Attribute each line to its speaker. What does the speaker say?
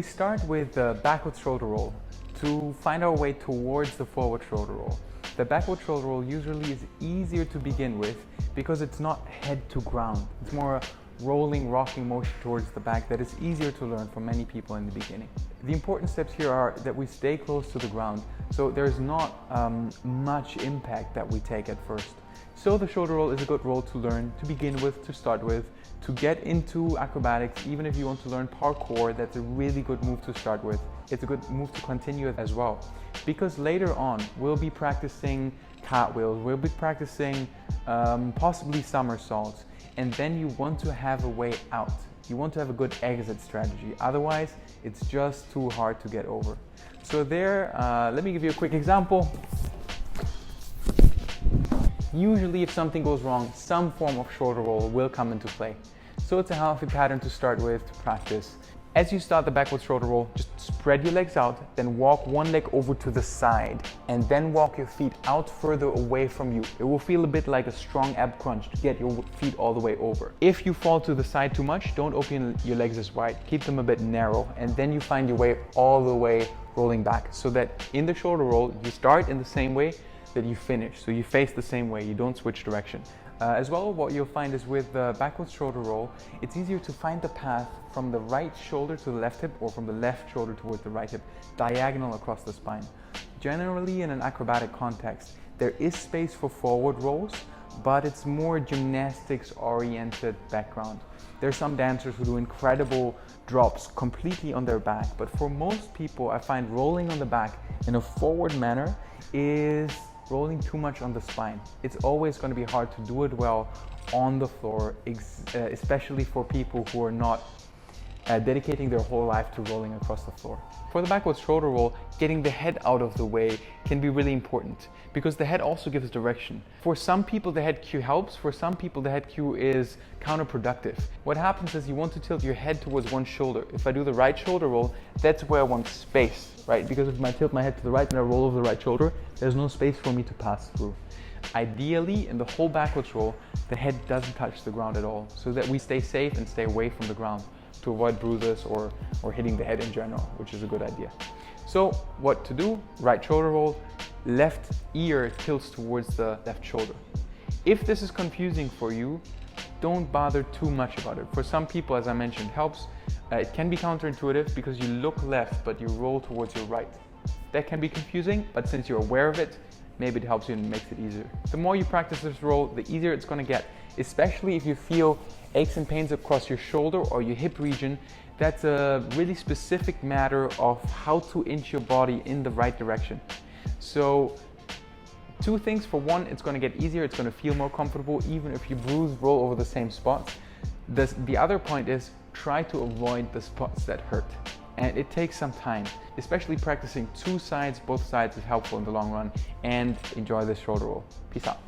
Speaker 1: we start with the backward shoulder roll to find our way towards the forward shoulder roll. The backward shoulder roll usually is easier to begin with because it's not head to ground. It's more a rolling, rocking motion towards the back that is easier to learn for many people in the beginning. The important steps here are that we stay close to the ground, so there's not much impact that we take at first. So the shoulder roll is a good roll to learn, to begin with, to start with, to get into acrobatics. Even if you want to learn parkour, that's a really good move to start with. It's a good move to continue as well. Because later on, we'll be practicing cartwheels, we'll be practicing possibly somersaults, and then you want to have a way out. You want to have a good exit strategy. Otherwise, it's just too hard to get over. So there, let me give you a quick example. Usually if something goes wrong, some form of shoulder roll will come into play. So it's a healthy pattern to start with, to practice. As you start the backward shoulder roll, just spread your legs out, then walk one leg over to the side, and then walk your feet out further away from you. It will feel a bit like a strong ab crunch to get your feet all the way over. If you fall to the side too much, don't open your legs as wide. Keep them a bit narrow, and then you find your way all the way rolling back, so that in the shoulder roll, you start in the same way that you finish. So you face the same way, you don't switch direction. As well, what you'll find is with the backwards shoulder roll, it's easier to find the path from the right shoulder to the left hip or from the left shoulder towards the right hip, diagonal across the spine. Generally in an acrobatic context, there is space for forward rolls, but it's more gymnastics oriented background. There's some dancers who do incredible drops completely on their back, but for most people I find rolling on the back in a forward manner is rolling too much on the spine. It's always going to be hard to do it well on the floor, especially for people who are not dedicating their whole life to rolling across the floor. For the backwards shoulder roll, getting the head out of the way can be really important because the head also gives direction. For some people the head cue helps, for some people the head cue is counterproductive. What happens is you want to tilt your head towards one shoulder. If I do the right shoulder roll, that's where I want space, right? Because if I tilt my head to the right and I roll over the right shoulder, there's no space for me to pass through. Ideally, in the whole backwards roll, the head doesn't touch the ground at all, so that we stay safe and stay away from the ground to avoid bruises or hitting the head in general, which is a good idea. So what to do? Right shoulder roll, left ear tilts towards the left shoulder. If this is confusing for you, don't bother too much about it. For some people, as I mentioned, helps. It can be counterintuitive because you look left but you roll towards your right. That can be confusing, but since you're aware of it, maybe it helps you and makes it easier. The more you practice this roll, the easier it's going to get, especially if you feel aches and pains across your shoulder or your hip region. That's a really specific matter of how to inch your body in the right direction. So two things. For one, it's going to get easier, it's going to feel more comfortable even if you roll over the same spots. The other point is try to avoid the spots that hurt. And it takes some time, especially practicing two sides. Both sides is helpful in the long run, and enjoy this shoulder roll. Peace out.